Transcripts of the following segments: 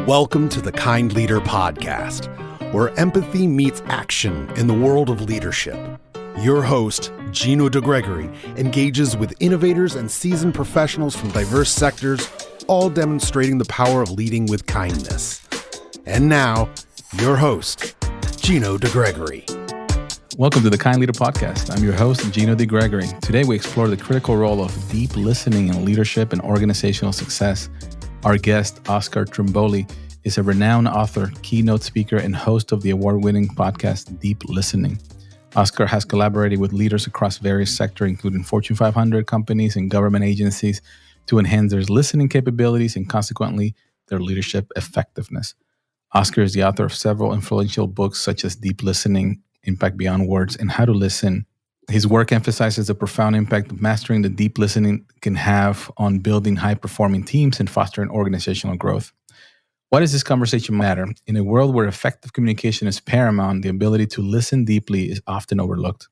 Welcome to the Kind Leader Podcast, where empathy meets action in the world of leadership. Your host, Gino Degregori, engages with innovators and seasoned professionals from diverse sectors, all demonstrating the power of leading with kindness. And now, your host, Gino Degregori. Welcome to the Kind Leader Podcast. I'm your host, Gino Degregori. Today, we explore the critical role of deep listening in leadership and organizational success. Our guest, Oscar Trimboli, is a renowned author, keynote speaker, and host of the award-winning podcast, Deep Listening. Oscar has collaborated with leaders across various sectors, including Fortune 500 companies and government agencies, to enhance their listening capabilities and consequently their leadership effectiveness. Oscar is the author of several influential books such as Deep Listening, Impact Beyond Words, and How to Listen. His work emphasizes the profound impact mastering the deep listening can have on building high-performing teams and fostering organizational growth. Why does this conversation matter? In a world where effective communication is paramount, the ability to listen deeply is often overlooked.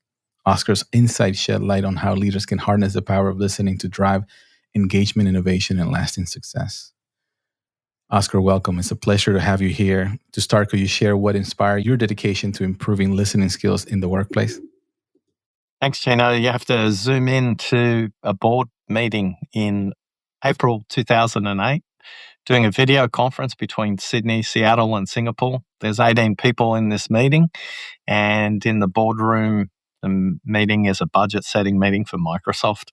Oscar's insights shed light on how leaders can harness the power of listening to drive engagement, innovation, and lasting success. Oscar, welcome. It's a pleasure to have you here. To start, could you share what inspired your dedication to improving listening skills in the workplace? Thanks, Gino. You have to zoom in to a board meeting in April 2008, doing a video conference between Sydney, Seattle, and Singapore. There's 18 people in this meeting, and in the boardroom, the meeting is a budget setting meeting for Microsoft.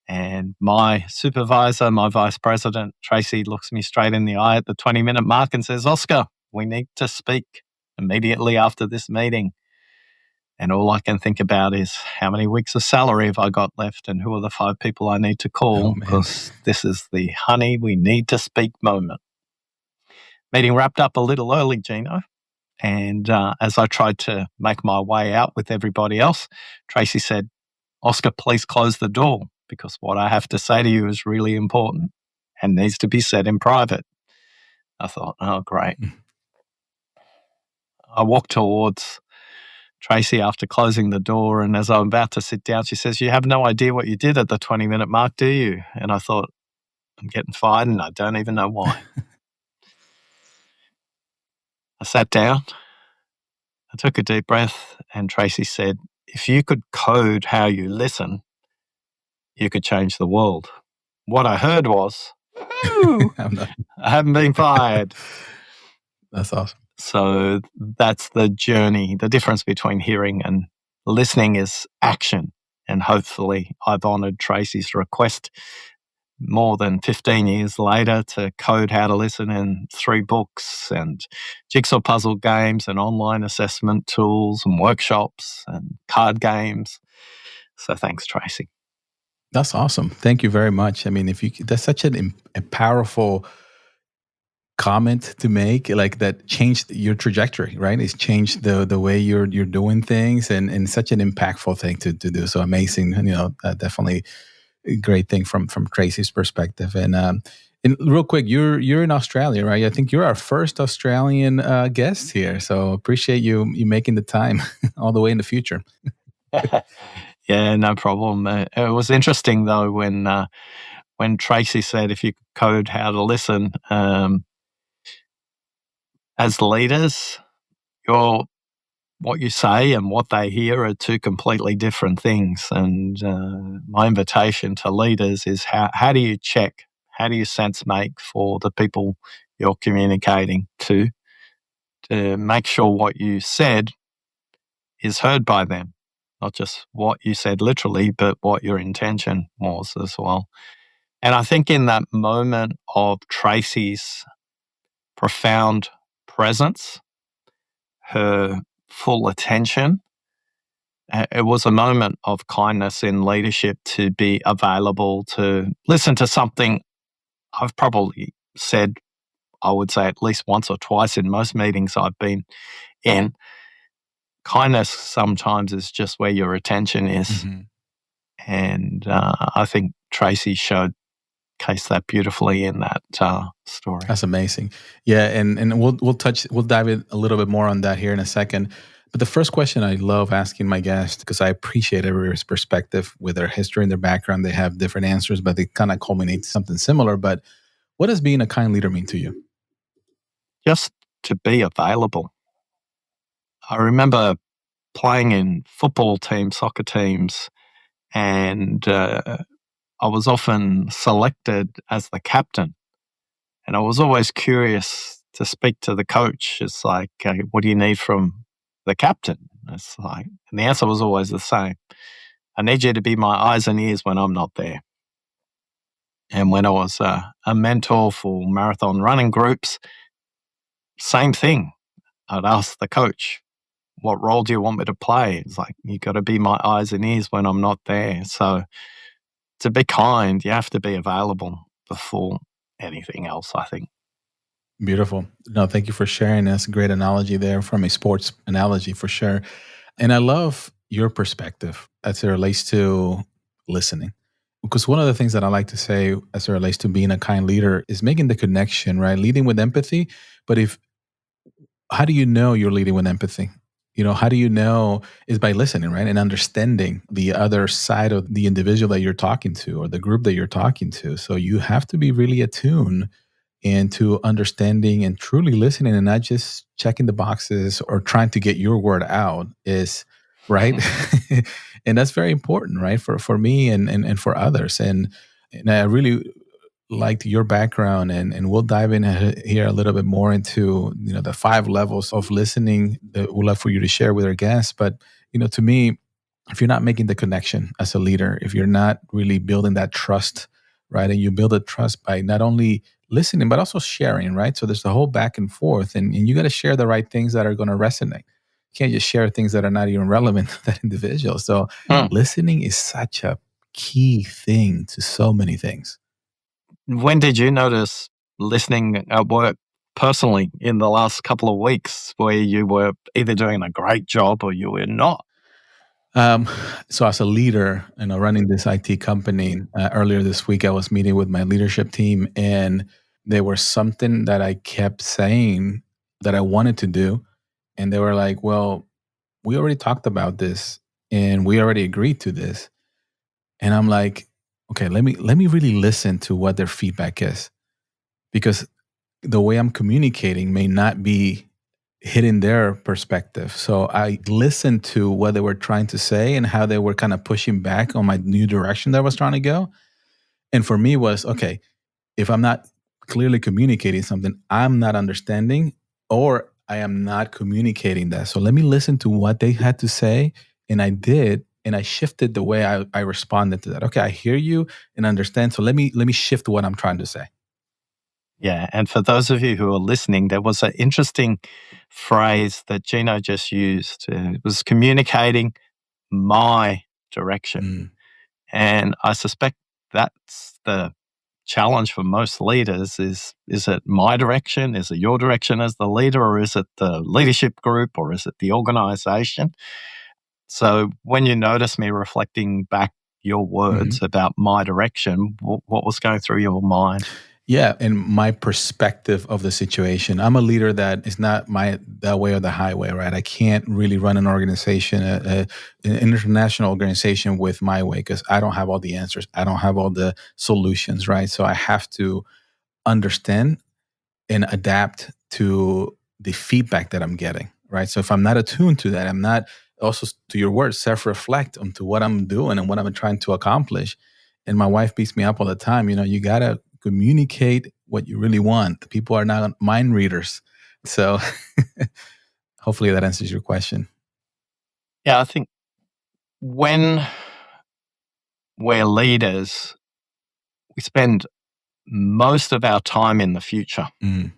And my supervisor, my vice president, Tracy, looks me straight in the eye at the 20-minute mark and says, "Oscar, we need to speak immediately after this meeting." And all I can think about is how many weeks of salary have I got left and who are the 5 people I need to call, because this is the honey, we need to speak moment. Meeting wrapped up a little early, Gino. And as I tried to make my way out with everybody else, Tracy said, "Oscar, please close the door, because what I have to say to you is really important and needs to be said in private." I thought, oh, great. I walked towards Tracy after closing the door, and as I'm about to sit down, she says, "You have no idea what you did at the 20-minute mark, do you?" And I thought, I'm getting fired and I don't even know why. I sat down, I took a deep breath, and Tracy said, "If you could code how you listen, you could change the world." What I heard was, I haven't been fired. That's awesome. So that's the journey. The difference between hearing and listening is action. And hopefully I've honored Tracy's request more than 15 years later to code how to listen in 3 books and jigsaw puzzle games and online assessment tools and workshops and card games. So thanks, Tracy. That's awesome. Thank you very much. I mean, that's such a powerful comment to make, like that changed your trajectory, right? It's changed the way you're doing things, and such an impactful thing to do. So amazing, and definitely a great thing from Tracy's perspective. And real quick, you're in Australia, right? I think you're our first Australian guest here, so appreciate you making the time all the way in the future. Yeah, no problem. It was interesting though when Tracy said, "If you could code how to listen." As leaders, what you say and what they hear are 2 completely different things. And my invitation to leaders is how do you check? How do you sense make for the people you're communicating to make sure what you said is heard by them? Not just what you said literally, but what your intention was as well. And I think in that moment of Tracy's profound presence, her full attention, it was a moment of kindness in leadership to be available to listen to something I've probably said, I would say at least once or twice in most meetings I've been in. Kindness sometimes is just where your attention is. Mm-hmm. And I think Tracy showcased that beautifully in that story. That's amazing. Yeah, and we'll dive in a little bit more on that here in a second. But the first question I love asking my guests, because I appreciate everyone's perspective with their history and their background. They have different answers, but they kind of culminate something similar. But what does being a kind leader mean to you? just to be available. I remember playing in football teams, soccer teams, and I was often selected as the captain. And I was always curious to speak to the coach. It's like, what do you need from the captain? It's like, and the answer was always the same. I need you to be my eyes and ears when I'm not there. And when I was a mentor for marathon running groups, same thing. I'd ask the coach, what role do you want me to play? It's like, you got to be my eyes and ears when I'm not there. So to be kind, you have to be available before anything else, I think. Beautiful. No, thank you for sharing. That's a great analogy there from a sports analogy for sure. And I love your perspective as it relates to listening. Because one of the things that I like to say as it relates to being a kind leader is making the connection, right? Leading with empathy. But how do you know you're leading with empathy? How do you know is by listening, right? And understanding the other side of the individual that you're talking to or the group that you're talking to. So you have to be really attuned into understanding and truly listening and not just checking the boxes or trying to get your word out is right. And that's very important, right? For me and for others. And I really liked your background and we'll dive in here a little bit more into the 5 levels of listening that we'd love for you to share with our guests. But to me, if you're not making the connection as a leader, if you're not really building that trust, right, and you build a trust by not only listening but also sharing, right? So there's the whole back and forth, and you got to share the right things that are going to resonate. You can't just share things that are not even relevant to that individual. So listening is such a key thing to so many things. When did you notice listening at work personally in the last couple of weeks where you were either doing a great job or you were not? So as a leader, running this IT company, earlier this week, I was meeting with my leadership team, and there was something that I kept saying that I wanted to do, and they were like, "Well, we already talked about this, and we already agreed to this." And I'm like, "Okay, let me really listen to what their feedback is, because the way I'm communicating may not be hitting their perspective." So I listened to what they were trying to say and how they were kind of pushing back on my new direction that I was trying to go. And for me was, okay, if I'm not clearly communicating something, I'm not understanding or I am not communicating that. So let me listen to what they had to say. And I did. And I shifted the way I responded to that. Okay, I hear you and understand. So let me shift what I'm trying to say. Yeah. And for those of you who are listening, there was an interesting phrase that Gino just used. It was communicating my direction. Mm. And I suspect that's the challenge for most leaders is it my direction? Is it your direction as the leader, or is it the leadership group, or is it the organization? So when you notice me reflecting back your words about my direction, what was going through your mind? Yeah, and my perspective of the situation. I'm a leader that is not that way or the highway, right? I can't really run an organization, an international organization with my way because I don't have all the answers. I don't have all the solutions, right? So I have to understand and adapt to the feedback that I'm getting, right? So if I'm not attuned to that, I'm not also, to your words, self-reflect onto what I'm doing and what I'm trying to accomplish. And my wife beats me up all the time. You gotta communicate what you really want. People are not mind readers. So hopefully that answers your question. Yeah, I think when we're leaders, we spend most of our time in the future. Mm.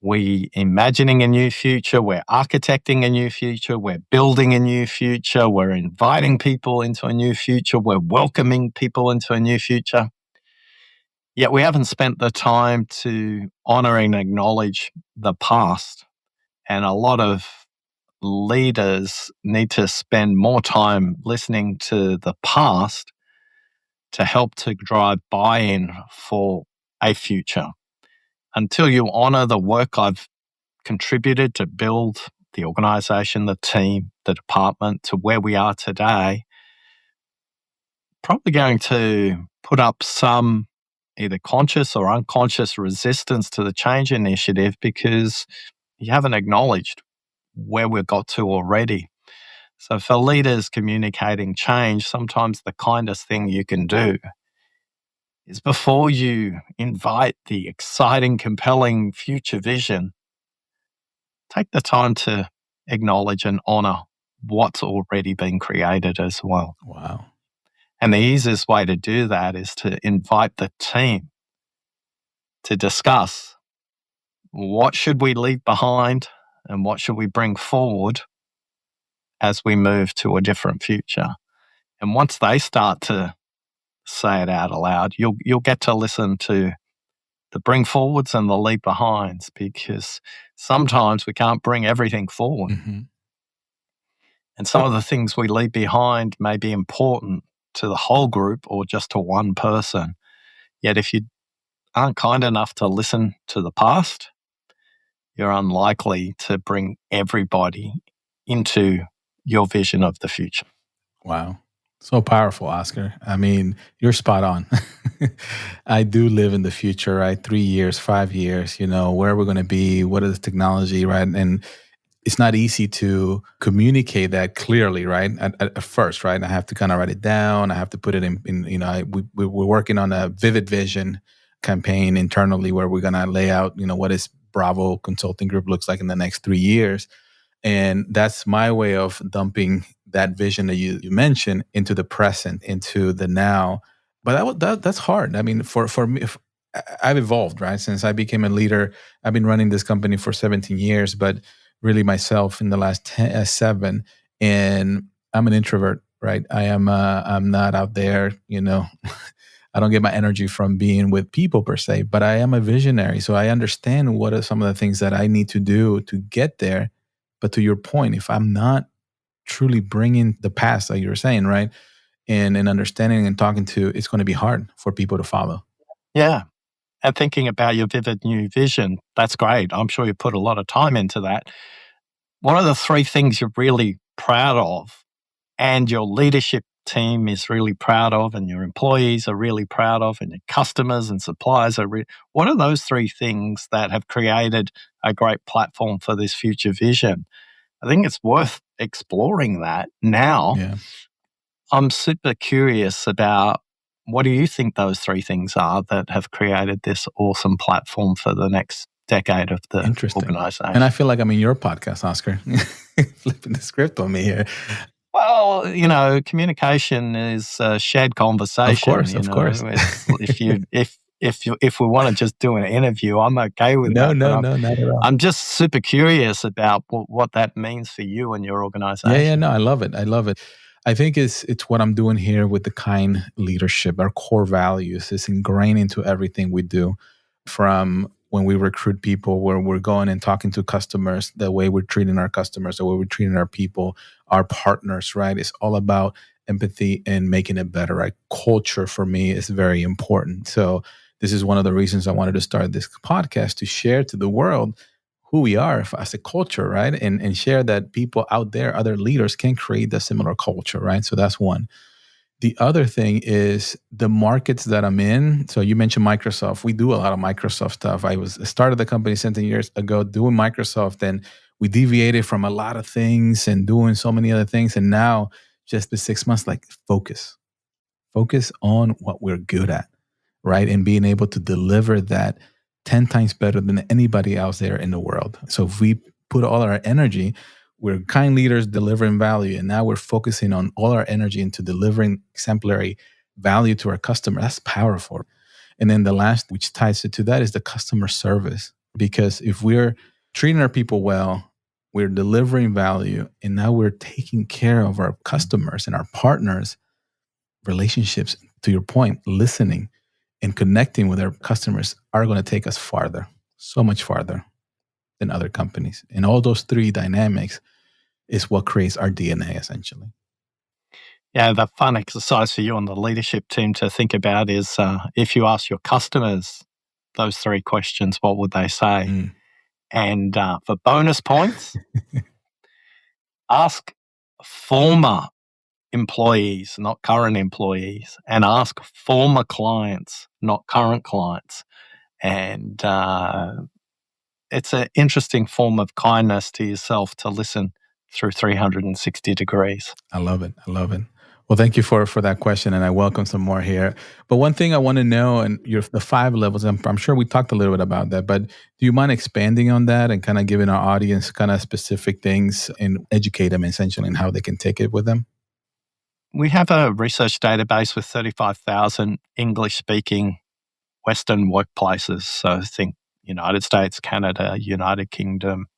We imagining a new future, we're architecting a new future, we're building a new future, we're inviting people into a new future, we're welcoming people into a new future. Yet we haven't spent the time to honor and acknowledge the past. And a lot of leaders need to spend more time listening to the past to help to drive buy-in for a future. Until you honor the work I've contributed to build the organization, the team, the department to where we are today, probably going to put up some either conscious or unconscious resistance to the change initiative because you haven't acknowledged where we've got to already. So for leaders communicating change, sometimes the kindest thing you can do is before you invite the exciting, compelling future vision, take the time to acknowledge and honor what's already been created as well. Wow. And the easiest way to do that is to invite the team to discuss what should we leave behind and what should we bring forward as we move to a different future. And once they start to say it out aloud, you'll get to listen to the bring forwards and the leave behinds, because sometimes we can't bring everything forward. Mm-hmm. And some of the things we leave behind may be important to the whole group or just to one person. Yet if you aren't kind enough to listen to the past, you're unlikely to bring everybody into your vision of the future. Wow. So powerful, Oscar. I mean, you're spot on. I do live in the future, right? 3 years, 5 years, where we're going to be, what is the technology, right? And it's not easy to communicate that clearly, right? At first, right? I have to kind of write it down. I have to put it we're working on a vivid vision campaign internally where we're going to lay out, what is Bravo Consulting Group looks like in the next 3 years. And that's my way of dumping that vision that you mentioned into the present, into the now. But that's hard. I mean, for me, I've evolved, right? Since I became a leader, I've been running this company for 17 years, but really myself in the last 7. And I'm an introvert, right? I'm not out there, I don't get my energy from being with people per se, but I am a visionary. So I understand what are some of the things that I need to do to get there. But to your point, if I'm not truly bringing the past, like you were saying, right, and understanding and talking to, it's going to be hard for people to follow. Yeah. And thinking about your vivid new vision, that's great. I'm sure you put a lot of time into that. What are the 3 things you're really proud of and your leadership team is really proud of and your employees are really proud of and your customers and suppliers what are those 3 things that have created a great platform for this future vision? I think it's worth exploring that now. Yeah. I'm super curious about what do you think those 3 things are that have created this awesome platform for the next decade of the organization? And I feel like I'm in your podcast, Oscar. Flipping the script on me here. Well, communication is a shared conversation. Of course. If we want to just do an interview, I'm okay with that. No, not at all. I'm just super curious about what that means for you and your organization. Yeah, no, I love it. I think it's what I'm doing here with the kind leadership. Our core values is ingrained into everything we do, from when we recruit people, where we're going and talking to customers, the way we're treating our customers, the way we're treating our people, our partners, right? It's all about empathy and making it better, right? Culture for me is very important. So this is one of the reasons I wanted to start this podcast, to share to the world who we are as a culture, right? And share that people out there, other leaders, can create a similar culture, right? So that's one. The other thing is the markets that I'm in. So you mentioned Microsoft. We do a lot of Microsoft stuff. I started the company 17 years ago doing Microsoft, and we deviated from a lot of things and doing so many other things. And now just the 6 months, like focus on what we're good at, right? And being able to deliver that 10 times better than anybody else there in the world. So if we put all our energy, we're kind leaders delivering value, and now we're focusing on all our energy into delivering exemplary value to our customer. That's powerful. And then the last, which ties it to that, is the customer service. Because if we're treating our people well, we're delivering value, and now we're taking care of our customers and our partners, relationships, to your point, listening and connecting with our customers are going to take us farther, so much farther than other companies. And all those 3 dynamics is what creates our DNA, essentially. Yeah, the fun exercise for you and the leadership team to think about is if you ask your customers those 3 questions, what would they say? And for bonus points, ask former employees, not current employees, and ask former clients not current clients. And it's an interesting form of kindness to yourself to listen through 360 degrees. I love it. I love it. Well, thank you for that question, and I welcome some more here. But one thing I want to know, and the 5 levels, I'm sure we talked a little bit about that, but do you mind expanding on that and kind of giving our audience kind of specific things and educate them essentially in how they can take it with them? We have a research database with 35,000 English-speaking Western workplaces. So think United States, Canada, United Kingdom,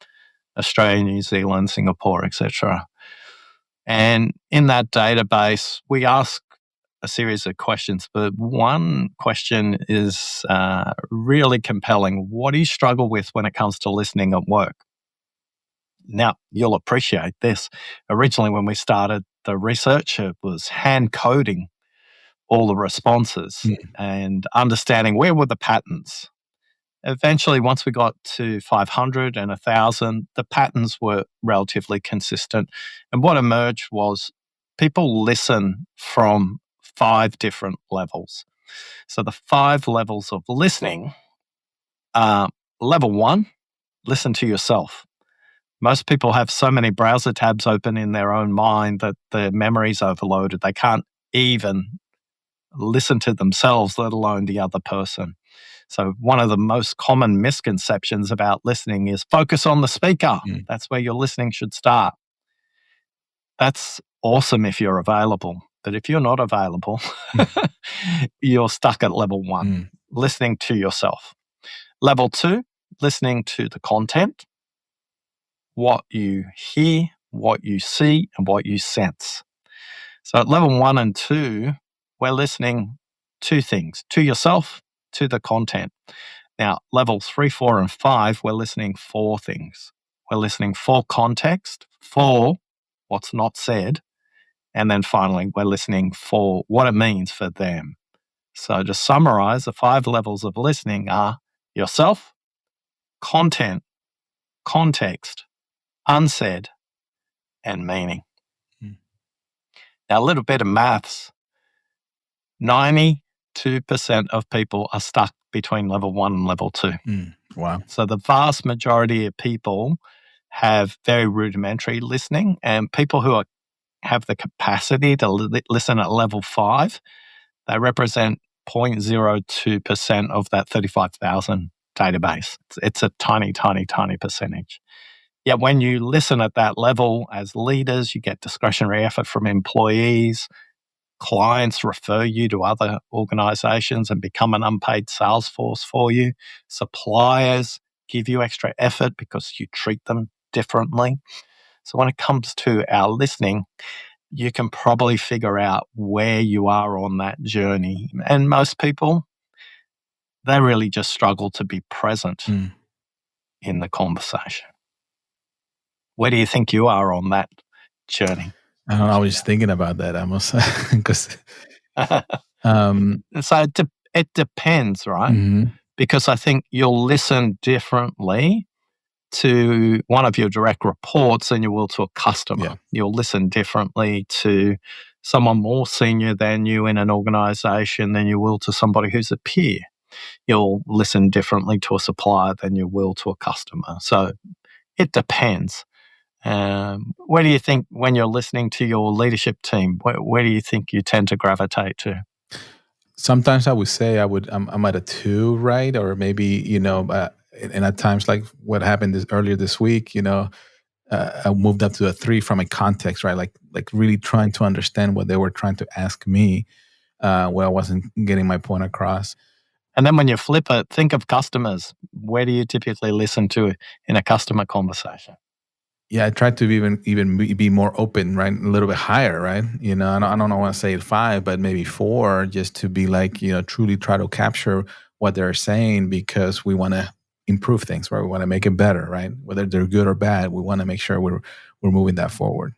Australia, New Zealand, Singapore, etc. And in that database, we ask a series of questions, but one question is really compelling. What do you struggle with when it comes to listening at work? Now, you'll appreciate this. Originally, when we started the research, it was hand coding all the responses and understanding where were the patterns. Eventually, once we got to 500 and 1,000, the patterns were relatively consistent. And what emerged was people listen from 5 different levels. So the 5 levels of listening are level 1, listen to yourself. Most people have so many browser tabs open in their own mind that their memory's overloaded. They can't even listen to themselves, let alone the other person. So one of the most common misconceptions about listening is focus on the speaker. That's where your listening should start. That's awesome if you're available. But if you're not available, you're stuck at level 1, listening to yourself. Level 2, listening to the content, what you hear, what you see, and what you sense. So at level 1 and 2, we're listening 2 things, to yourself, to the content. Now, levels 3, 4, and 5, we're listening 4 things. We're listening for context, for what's not said, and then finally, we're listening for what it means for them. So to summarize, the 5 levels of listening are yourself, content, context, unsaid, and meaning. Now, a little bit of maths. 92% of people are stuck between level 1 and level 2. Wow. So the vast majority of people have very rudimentary listening, and people who have the capacity to listen at level 5, they represent 0.02% of that 35,000 database. It's a tiny, tiny, tiny percentage. Yet when you listen at that level as leaders, you get discretionary effort from employees. Clients refer you to other organizations and become an unpaid sales force for you. Suppliers give you extra effort because you treat them differently. So when it comes to our listening, you can probably figure out where you are on that journey. And most people, they really just struggle to be present in the conversation. Where do you think you are on that journey? I don't know, I was just thinking about that almost because so it depends, right? Because I think you'll listen differently to one of your direct reports than you will to a customer. Yeah. You'll listen differently to someone more senior than you in an organization than you will to somebody who's a peer. You'll listen differently to a supplier than you will to a customer. So it depends. Where do you think, when you're listening to your leadership team, where do you think you tend to gravitate to? Sometimes I would say I'm at a 2, right? Or maybe, and at times like what happened earlier this week, I moved up to a 3 from a context, right? Like really trying to understand what they were trying to ask me, where I wasn't getting my point across. And then when you flip it, think of customers. Where do you typically listen to in a customer conversation? Yeah, I tried to even be more open, right? A little bit higher, right? I don't want to say 5, but maybe 4, just to be like, truly try to capture what they're saying, because we want to improve things, right? We want to make it better, right? Whether they're good or bad, we want to make sure we're moving that forward.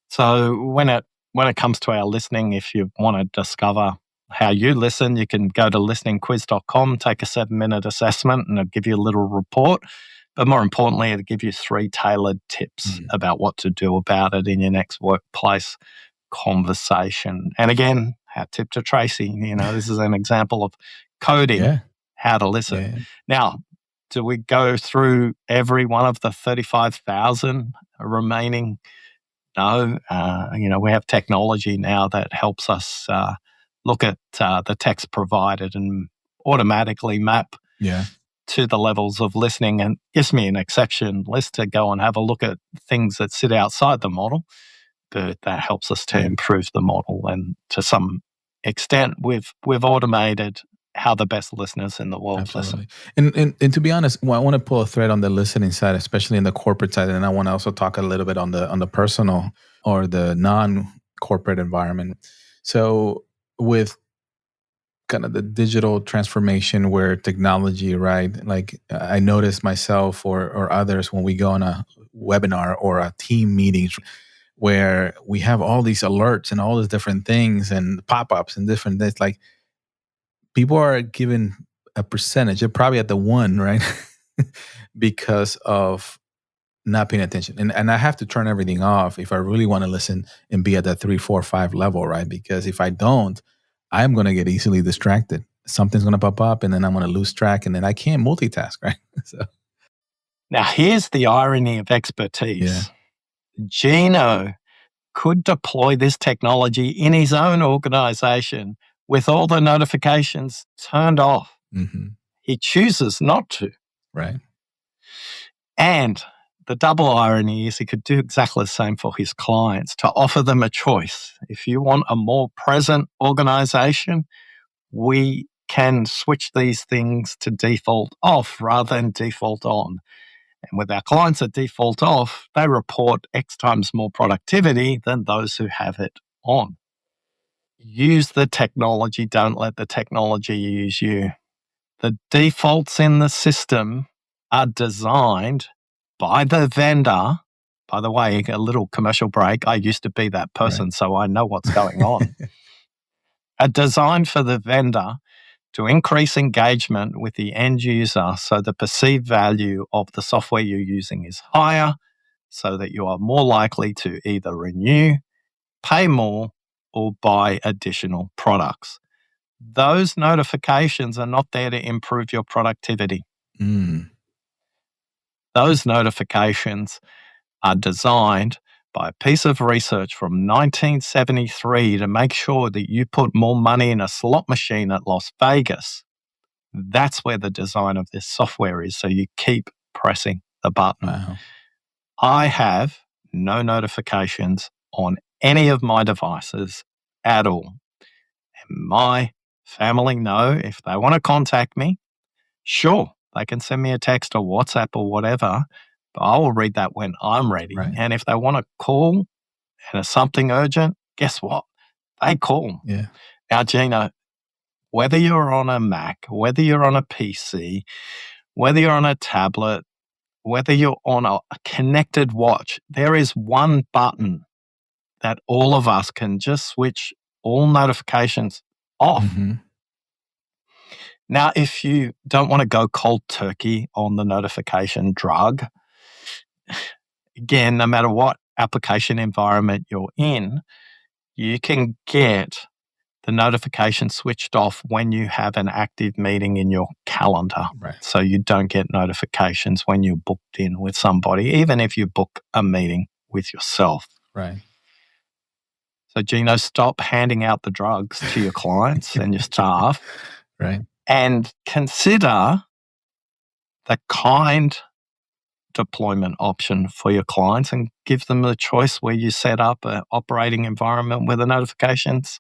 So when it comes to our listening, if you want to discover how you listen, you can go to listeningquiz.com, take a 7-minute assessment, and it'll give you a little report. But more importantly, it'll give you 3 tailored tips about what to do about it in your next workplace conversation. And again, hat tip to Tracy. This is an example of coding how to listen. Yeah. Now, do we go through every one of the 35,000 remaining? No. We have technology now that helps us look at the text provided and automatically map to the levels of listening, and gives me an exception list to go and have a look at things that sit outside the model. But that helps us to improve the model, and to some extent, we've automated how the best listeners in the world listen. And to be honest, I want to pull a thread on the listening side, especially in the corporate side, and I want to also talk a little bit on the personal or the non-corporate environment. So with kind of the digital transformation where technology, right? Like I notice myself or others when we go on a webinar or a team meeting where we have all these alerts and all these different things and pop-ups and different things, like people are given a percentage, they're probably at the 1, right? because of not paying attention. And I have to turn everything off if I really want to listen and be at that 3, 4, 5 level, right? Because if I don't, I'm going to get easily distracted. Something's going to pop up and then I'm going to lose track and then I can't multitask, right? So now here's the irony of expertise. Gino could deploy this technology in his own organization with all the notifications turned off. Mm-hmm. He chooses not to. Right. And the double irony is he could do exactly the same for his clients, to offer them a choice. If you want a more present organization, we can switch these things to default off rather than default on. And with our clients at default off, they report X times more productivity than those who have it on. Use the technology. Don't let the technology use you. The defaults in the system are designed by the vendor. By the way, a little commercial break. I used to be that person, so I know what's going on. Are designed for the vendor to increase engagement with the end user so the perceived value of the software you're using is higher, so that you are more likely to either renew, pay more, or buy additional products. Those notifications are not there to improve your productivity. Those notifications are designed by a piece of research from 1973 to make sure that you put more money in a slot machine at Las Vegas. That's where the design of this software is, so you keep pressing the button. Wow. I have no notifications on any of my devices at all. And my family know if they want to contact me, sure, they can send me a text or WhatsApp or whatever, but I will read that when I'm ready. Right. And if they want to call and it's something urgent, guess what? They call. Yeah. Now, Gino, whether you're on a Mac, whether you're on a PC, whether you're on a tablet, whether you're on a connected watch, there is one button that all of us can just switch all notifications off. Mm-hmm. Now, if you don't want to go cold turkey on the notification drug, again, no matter what application environment you're in, you can get the notification switched off when you have an active meeting in your calendar. Right. So you don't get notifications when you're booked in with somebody, even if you book a meeting with yourself. Right. So, Gino, stop handing out the drugs to your clients and your staff. Right. And consider the kind deployment option for your clients and give them the choice where you set up an operating environment where the notifications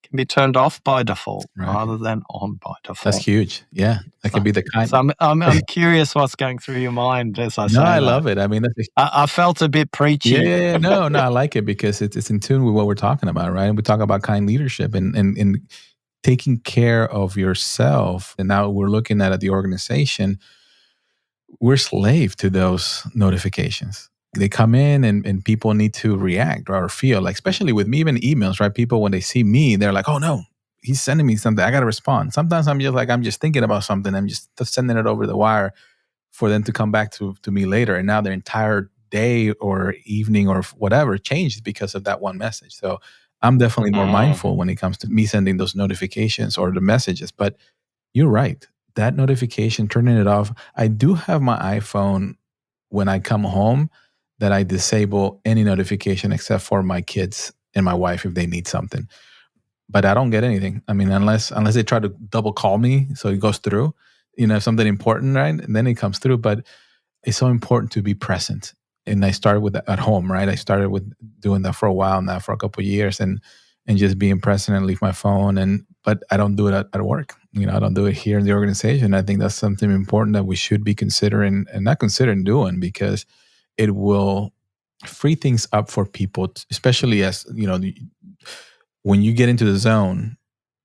can be turned off by default rather than on by default. That's huge. Yeah. That could be the kind. So I'm curious what's going through your mind as I say No, I that. love it. I mean, I felt a bit preachy. Yeah. No, I like it because it's in tune with what we're talking about, right? And we talk about kind leadership and taking care of yourself. And now we're looking at the organization. We're slave to those notifications. They come in and people need to react or feel, like, especially with me, even emails, right? People, when they see me, they're like, oh no, he's sending me something. I got to respond. Sometimes I'm just thinking about something. I'm just sending it over the wire for them to come back to me later. And now their entire day or evening or whatever changed because of that one message. So I'm definitely more mindful when it comes to me sending those notifications or the messages. But you're right. That notification, turning it off. I do have my iPhone when I come home that I disable any notification except for my kids and my wife if they need something. But I don't get anything. I mean, unless they try to double call me so it goes through, if something important, right? And then it comes through. But it's so important to be present. And I started with that at home, right? I started with doing that for a while now, for a couple of years, and just being present and leave my phone. But I don't do it at work. I don't do it here in the organization. I think that's something important that we should be considering and not considering doing, because it will free things up for people, especially as when you get into the zone,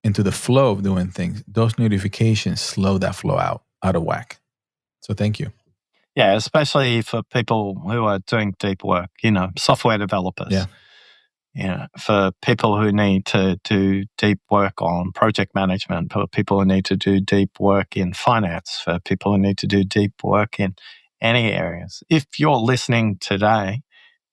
into the flow of doing things. Those notifications slow that flow out of whack. So thank you. Yeah, especially for people who are doing deep work, software developers. Yeah. For people who need to do deep work on project management, for people who need to do deep work in finance, for people who need to do deep work in any areas. If you're listening today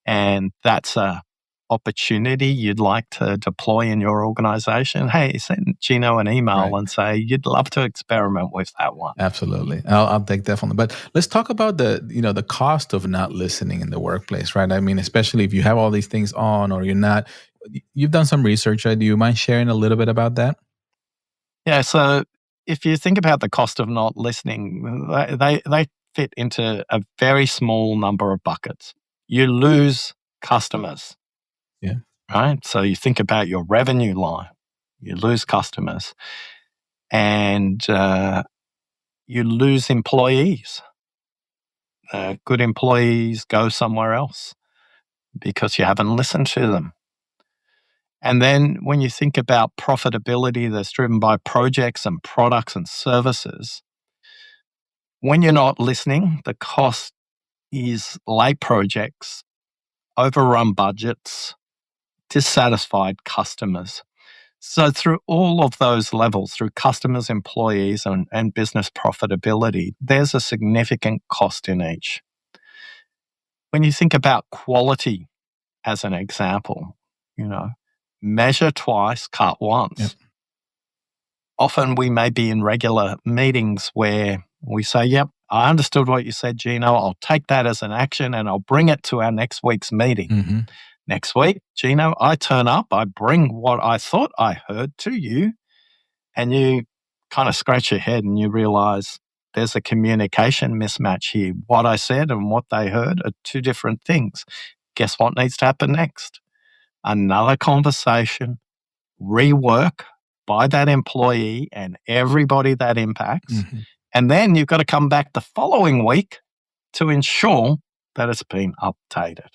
and that's a opportunity you'd like to deploy in your organization, hey, send Gino an email and say you'd love to experiment with that one. Absolutely. I'll take definitely. But let's talk about the cost of not listening in the workplace, right? I mean, especially if you have all these things on or you're not, you've done some research, right? Do you mind sharing a little bit about that? Yeah. So if you think about the cost of not listening, they fit into a very small number of buckets. You lose customers. Yeah. Right. So you think about your revenue line, you lose customers, and you lose employees. Good employees go somewhere else because you haven't listened to them. And then when you think about profitability that's driven by projects and products and services, when you're not listening, the cost is late projects, overrun budgets, dissatisfied customers. So through all of those levels, through customers, employees, and business profitability, there's a significant cost in each. When you think about quality as an example, measure twice, cut once. Yep. Often we may be in regular meetings where we say, yep, I understood what you said, Gino. I'll take that as an action and I'll bring it to our next week's meeting. Mm-hmm. Next week, Gino, I turn up, I bring what I thought I heard to you, and you kind of scratch your head and you realize there's a communication mismatch here. What I said and what they heard are two different things. Guess what needs to happen next? Another conversation, rework by that employee and everybody that impacts. Mm-hmm. And then you've got to come back the following week to ensure that it's been updated.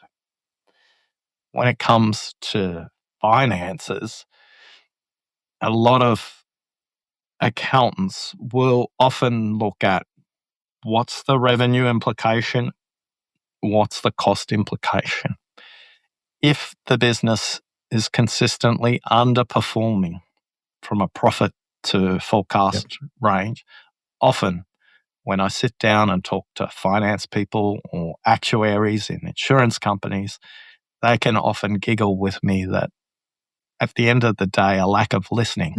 When it comes to finances, a lot of accountants will often look at what's the revenue implication, what's the cost implication. If the business is consistently underperforming from a profit to forecast range, often when I sit down and talk to finance people or actuaries in insurance companies, they can often giggle with me that at the end of the day, a lack of listening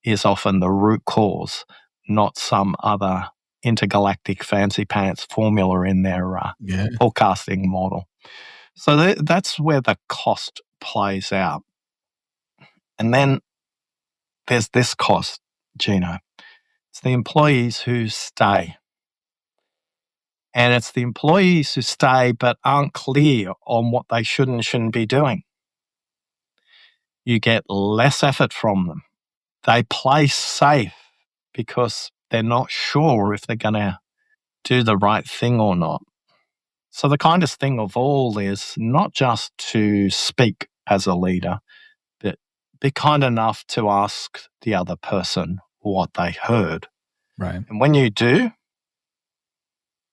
is often the root cause, not some other intergalactic fancy pants formula in their forecasting model. So that's where the cost plays out. And then there's this cost, Gino. It's the employees who stay. And it's the employees who stay but aren't clear on what they should and shouldn't be doing. You get less effort from them. They play safe because they're not sure if they're going to do the right thing or not. So the kindest thing of all is not just to speak as a leader, but be kind enough to ask the other person what they heard. Right. And when you do,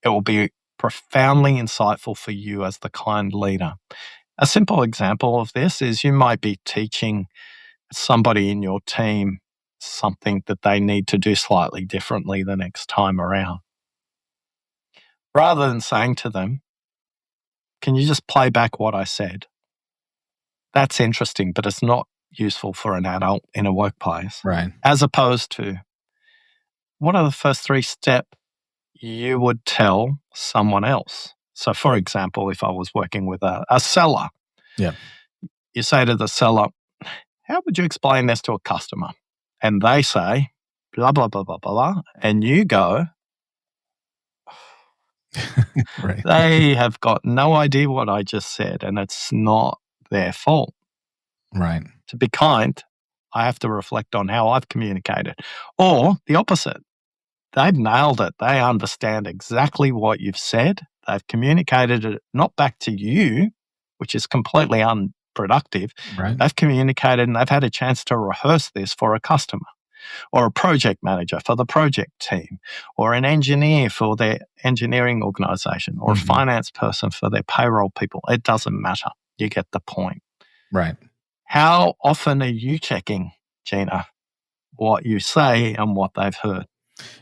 it will be profoundly insightful for you as the kind leader. A simple example of this is you might be teaching somebody in your team something that they need to do slightly differently the next time around. Rather than saying to them, can you just play back what I said? that's interesting, but it's not useful for an adult in a workplace. Right. As opposed to, what are the first 3 steps you would tell someone else? So, for example, if I was working with a seller, Yeah. you say to the seller, how would you explain this to a customer? And they say, blah, blah, blah, blah, blah. And you go, Right. they have got no idea what I just said, and it's not their fault. Right. To be kind, I have to reflect on how I've communicated. Or the opposite. They've nailed it. They understand exactly what you've said. They've communicated it not back to you, which is completely unproductive. Right. They've communicated and they've had a chance to rehearse this for a customer, or a project manager for the project team, or an engineer for their engineering organization, or a finance person for their payroll people. It doesn't matter. You get the point. Right. How often are you checking, Gina, what you say and what they've heard?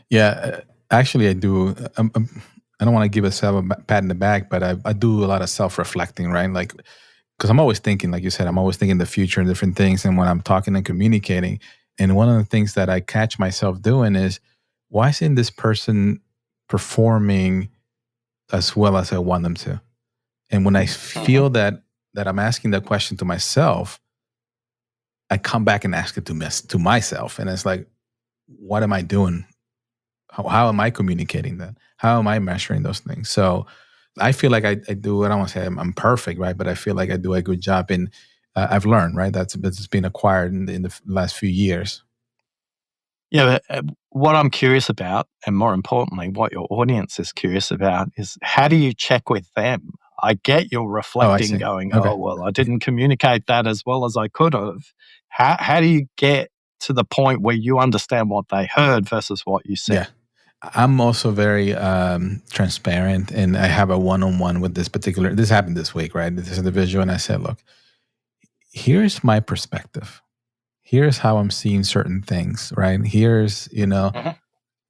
Yeah, actually, I do. I don't want to give myself a pat in the back, but I do a lot of self-reflecting, right? Like, because I'm always thinking, like you said, I'm always thinking the future and different things. And when I'm talking and communicating, and one of the things that I catch myself doing is, why isn't this person performing as well as I want them to? And when I feel that I'm asking that question to myself, I come back and ask it to myself, and it's like, what am I doing? How am I communicating that? How am I measuring those things? So I feel like I do. I don't want to say I'm perfect, right? But I feel like I do a good job in. I've learned, right? That's been acquired in the last few years. Yeah, but what I'm curious about, and more importantly, what your audience is curious about, is how do you check with them? I get you're reflecting, going, Okay. oh, well, I didn't communicate that as well as I could have. How do you get to the point where you understand what they heard versus what you said? Yeah. I'm also very transparent, and I have a one-on-one with this happened this week, right? This is the visual, and I said, look, here's my perspective. Here's how I'm seeing certain things, right? Here's, I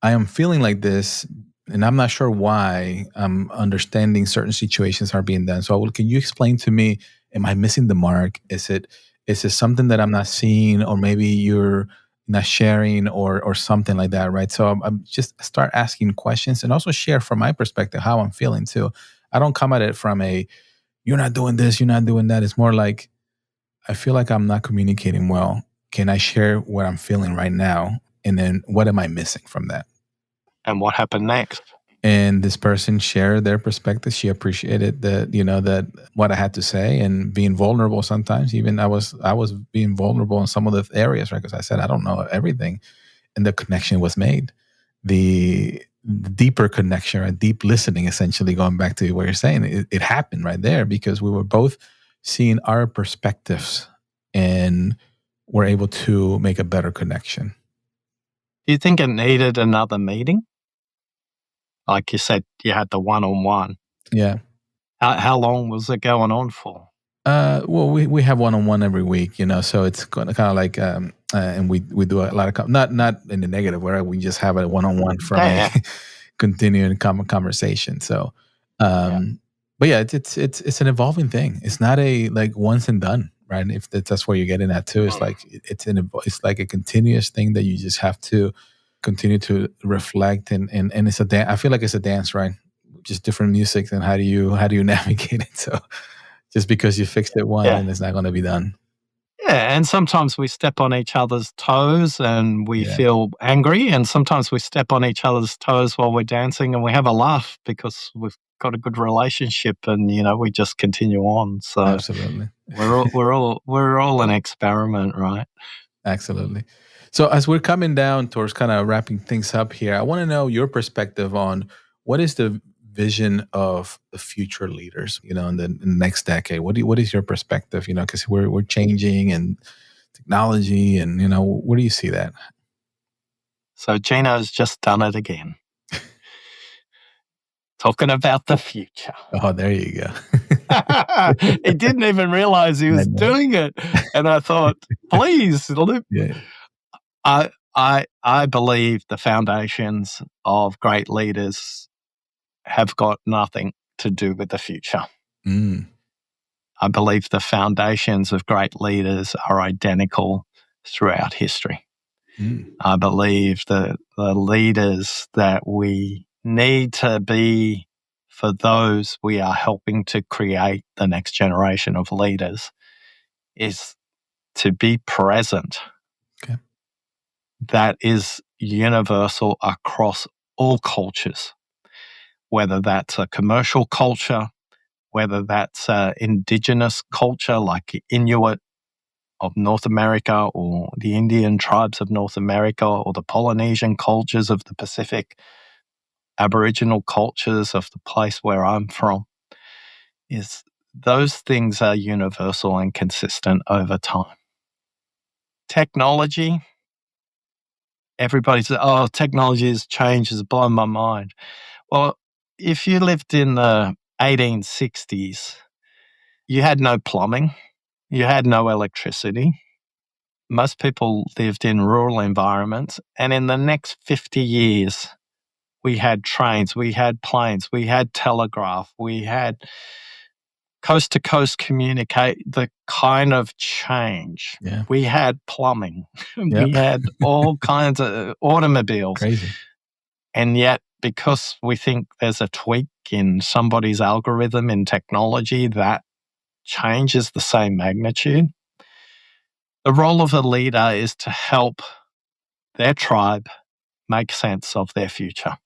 am feeling like this, and I'm not sure why I'm understanding certain situations are being done. So can you explain to me, am I missing the mark? Is it something that I'm not seeing, or maybe you're not sharing, or something like that, right? So I'm just start asking questions, and also share from my perspective how I'm feeling too. I don't come at it from you're not doing this, you're not doing that. It's more like, I feel like I'm not communicating well. Can I share what I'm feeling right now? And then what am I missing from that? And what happened next? And this person shared their perspective. She appreciated that what I had to say, and being vulnerable. Sometimes even I was being vulnerable in some of the areas, right? Because I said I don't know everything, and the connection was made. The deeper connection, or deep listening, essentially going back to what you're saying, it happened right there because we were both seeing our perspectives, and we're able to make a better connection. Do you think it needed another meeting? Like you said, you had the one-on-one. Yeah. How long was it going on for? Well, we have one-on-one every week, so it's kind of like, and we do a lot of not in the negative way. We just have a one-on-one from a continuing conversation. So, but yeah, it's an evolving thing. It's not a like once and done, right? If that's where you're getting at too, it's like it's like a continuous thing that you just have to continue to reflect, and it's I feel like it's a dance, right? Just different music, and how do you navigate it? So just because you fixed it once, and it's not going to be done. Yeah, and sometimes we step on each other's toes and we feel angry, and sometimes we step on each other's toes while we're dancing and we have a laugh because we've got a good relationship, and we just continue on. So absolutely, we're all an experiment, right? Absolutely. So as we're coming down towards kind of wrapping things up here, I want to know your perspective on what is the vision of the future leaders, in the next decade. What is your perspective? Because we're changing, and technology, and where do you see that? So Gino's just done it again. Talking about the future. Oh, there you go. He didn't even realize he was doing it. And I thought, please, I believe the foundations of great leaders have got nothing to do with the future. I believe the foundations of great leaders are identical throughout history. I believe that the leaders that we need to be for those we are helping to create the next generation of leaders is to be present. Okay. That is universal across all cultures, whether that's a commercial culture, whether that's an indigenous culture like Inuit of North America or the Indian tribes of North America or the Polynesian cultures of the Pacific, Aboriginal cultures of the place where I'm from, is those things are universal and consistent over time. Technology, everybody says, oh, technology has changed, has blown my mind. Well, if you lived in the 1860s, you had no plumbing, you had no electricity. Most people lived in rural environments. And in the next 50 years, we had trains, we had planes, we had telegraph, we had coast-to-coast communicate, the kind of change. Yeah. We had plumbing. Yeah. We had all kinds of automobiles. Crazy. And yet, because we think there's a tweak in somebody's algorithm in technology, that change is the same magnitude. The role of a leader is to help their tribe make sense of their future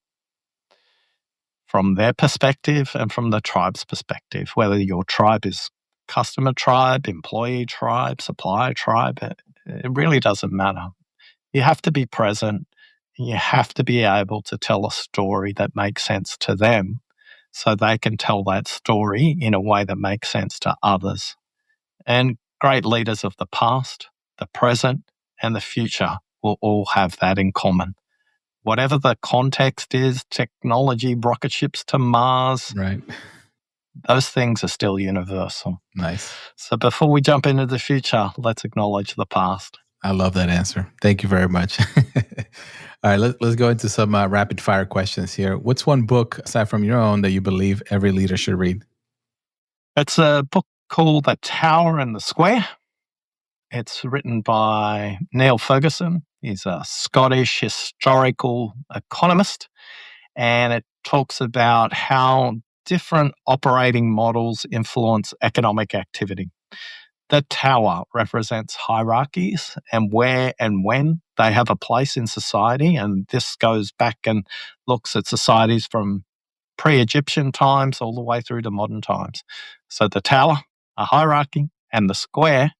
from their perspective and from the tribe's perspective, whether your tribe is customer tribe, employee tribe, supplier tribe, it really doesn't matter. You have to be present. You have to be able to tell a story that makes sense to them so they can tell that story in a way that makes sense to others. And great leaders of the past, the present, and the future will all have that in common. Whatever the context is, technology, rocket ships to Mars, Right. those things are still universal. Nice. So before we jump into the future, let's acknowledge the past. I love that answer. Thank you very much. All right, let's go into some rapid fire questions here. What's one book, aside from your own, that you believe every leader should read? It's a book called The Tower and the Square. It's written by Neil Ferguson. He's a Scottish historical economist, and it talks about how different operating models influence economic activity. The tower represents hierarchies and where and when they have a place in society, and this goes back and looks at societies from pre-Egyptian times all the way through to modern times. So the tower, a hierarchy, and the square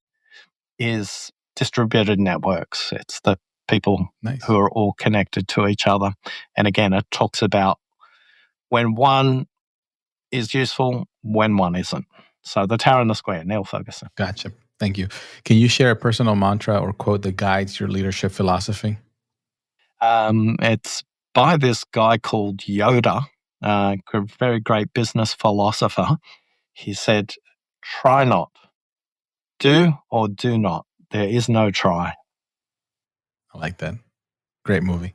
is distributed networks. It's the people who are all connected to each other. And again, it talks about when one is useful, when one isn't. So the tower and the square, Neil Ferguson. Gotcha. Thank you. Can you share a personal mantra or quote that guides your leadership philosophy? It's by this guy called Yoda, a very great business philosopher. He said, try not. Do or do not. There is no try. I like that. Great movie.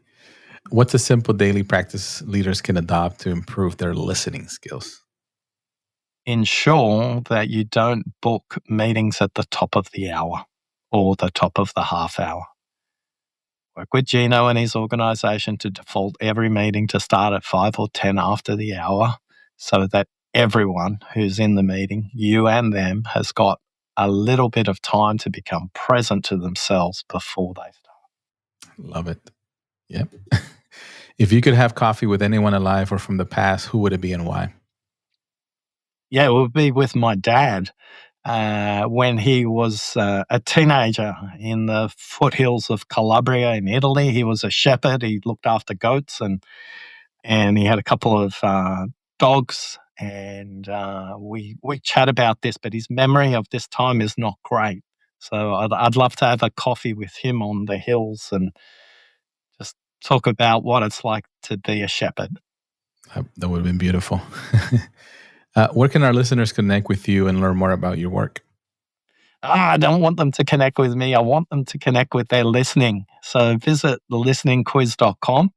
What's a simple daily practice leaders can adopt to improve their listening skills? Ensure that you don't book meetings at the top of the hour or the top of the half hour. Work with Gino and his organization to default every meeting to start at 5 or 10 after the hour so that everyone who's in the meeting, you and them, has got a little bit of time to become present to themselves before they start. Love it. Yep. If you could have coffee with anyone alive or from the past, who would it be and why? Yeah, it would be with my dad when he was a teenager in the foothills of Calabria in Italy. He was a shepherd. He looked after goats and he had a couple of dogs. And we chat about this, but his memory of this time is not great. So I'd love to have a coffee with him on the hills and just talk about what it's like to be a shepherd. That would have been beautiful. Where can our listeners connect with you and learn more about your work? I don't want them to connect with me. I want them to connect with their listening. So visit thelisteningquiz.com.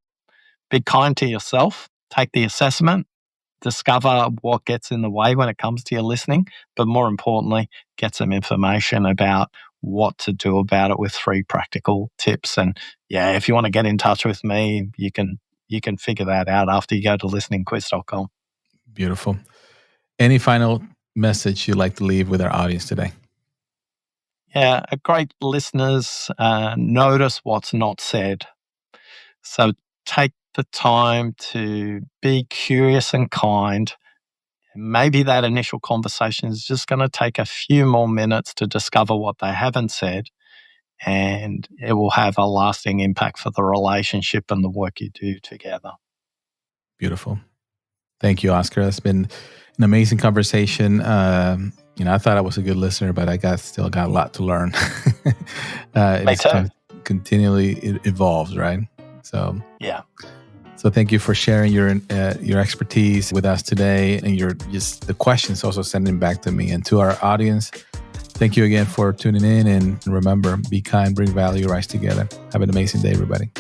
Be kind to yourself. Take the assessment. discover what gets in the way when it comes to your listening, but more importantly, get some information about what to do about it with 3 practical tips. And yeah, if you want to get in touch with me, you can figure that out after you go to listeningquiz.com. Beautiful. Any final message you'd like to leave with our audience today? Yeah, great listeners notice what's not said. So take the time to be curious and kind. Maybe that initial conversation is just going to take a few more minutes to discover what they haven't said, and it will have a lasting impact for the relationship and the work you do together. Beautiful. Thank you, Oscar. That's been an amazing conversation. I thought I was a good listener, but I still got a lot to learn. Me too. Continually it evolves, right? So yeah. So thank you for sharing your expertise with us today, and the questions also sending back to me and to our audience. Thank you again for tuning in, and remember, be kind, bring value, rise together. Have an amazing day, everybody.